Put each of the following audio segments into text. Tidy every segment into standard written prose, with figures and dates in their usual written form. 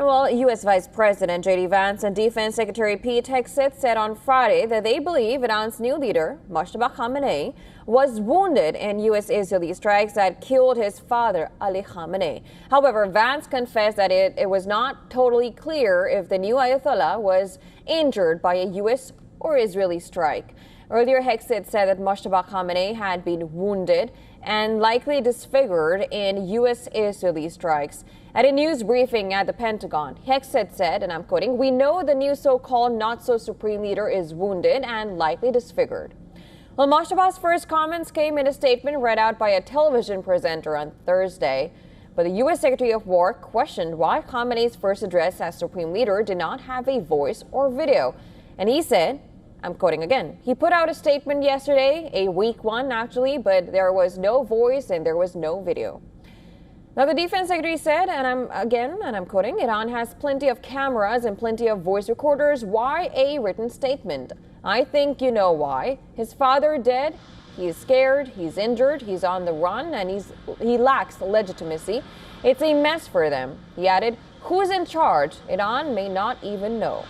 Well, U.S. Vice President JD Vance and Defense Secretary Pete Hegseth said on Friday that they believe Iran's new leader, Moshtaba Khamenei, was wounded in U.S.-Israeli strikes that killed his father, Ali Khamenei. However, Vance confessed that it was not totally clear if the new Ayatollah was injured by a U.S. or Israeli strike. Earlier, Hegseth said that Moshtaba Khamenei had been wounded and likely disfigured in U.S.-Israeli strikes. At a news briefing at the Pentagon, Hegseth said, and I'm quoting, "We know the new so-called not-so-supreme leader is wounded and likely disfigured." Well, Moshtaba's first comments came in a statement read out by a television presenter on Thursday. But the U.S. Secretary of War questioned why Khamenei's first address as supreme leader did not have a voice or video. And he said, I'm quoting again, "He put out a statement yesterday, a weak one actually, but there was no voice and there was no video." Now, the defense secretary said, and I'm quoting, "Iran has plenty of cameras and plenty of voice recorders. Why a written statement? I think you know why. His father dead. He's scared. He's injured. He's on the run, and he lacks legitimacy. It's a mess for them." He added, "Who's in charge? Iran may not even know."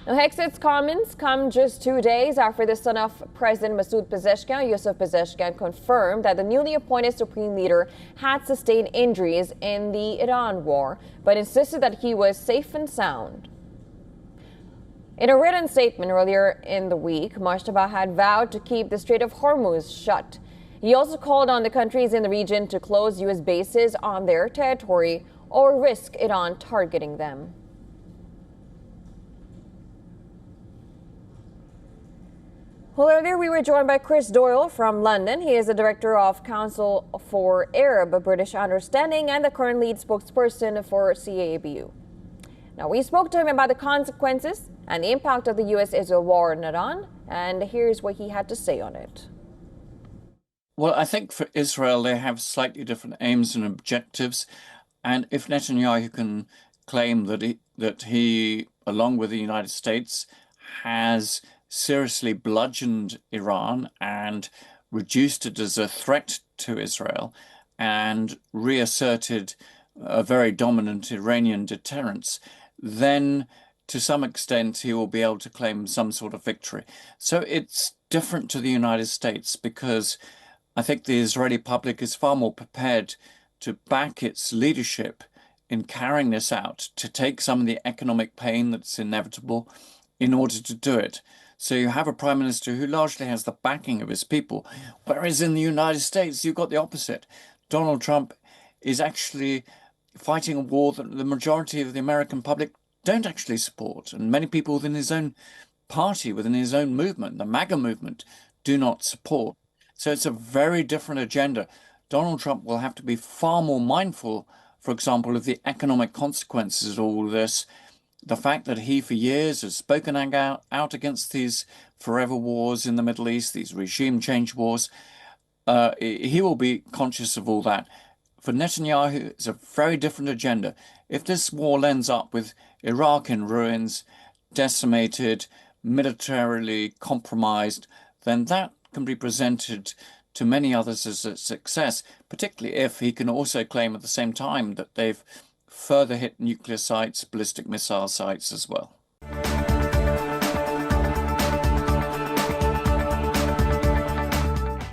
Now, Hegseth's comments come just 2 days after the son of President Masoud Pezeshkian, Yusuf Pezeshkian, confirmed that the newly appointed supreme leader had sustained injuries in the Iran war, but insisted that he was safe and sound. In a written statement earlier in the week, Moshtaba had vowed to keep the Strait of Hormuz shut. He also called on the countries in the region to close U.S. bases on their territory or risk Iran targeting them. Well, earlier we were joined by Chris Doyle from London. He is the Director of Council for Arab-British Understanding and the current lead spokesperson for CABU. Now, we spoke to him about the consequences and the impact of the U.S.-Israel war in Iran, and here's what he had to say on it. Well, I think for Israel, they have slightly different aims and objectives. And if Netanyahu can claim that he, along with the United States, has seriously bludgeoned Iran and reduced it as a threat to Israel and reasserted a very dominant Iranian deterrence, then to some extent he will be able to claim some sort of victory. So it's different to the United States because I think the Israeli public is far more prepared to back its leadership in carrying this out, to take some of the economic pain that's inevitable in order to do it. So you have a prime minister who largely has the backing of his people, whereas in the United States, you've got the opposite. Donald Trump is actually fighting a war that the majority of the American public don't actually support. And many people within his own party, within his own movement, the MAGA movement, do not support. So it's a very different agenda. Donald Trump will have to be far more mindful, for example, of the economic consequences of all this. The fact that he for years has spoken out against these forever wars in the Middle East, these regime change wars, he will be conscious of all that. For Netanyahu, it's a very different agenda. If this war ends up with Iraq in ruins, decimated, militarily compromised, then that can be presented to many others as a success, particularly if he can also claim at the same time that they've further hit nuclear sites, ballistic missile sites as well.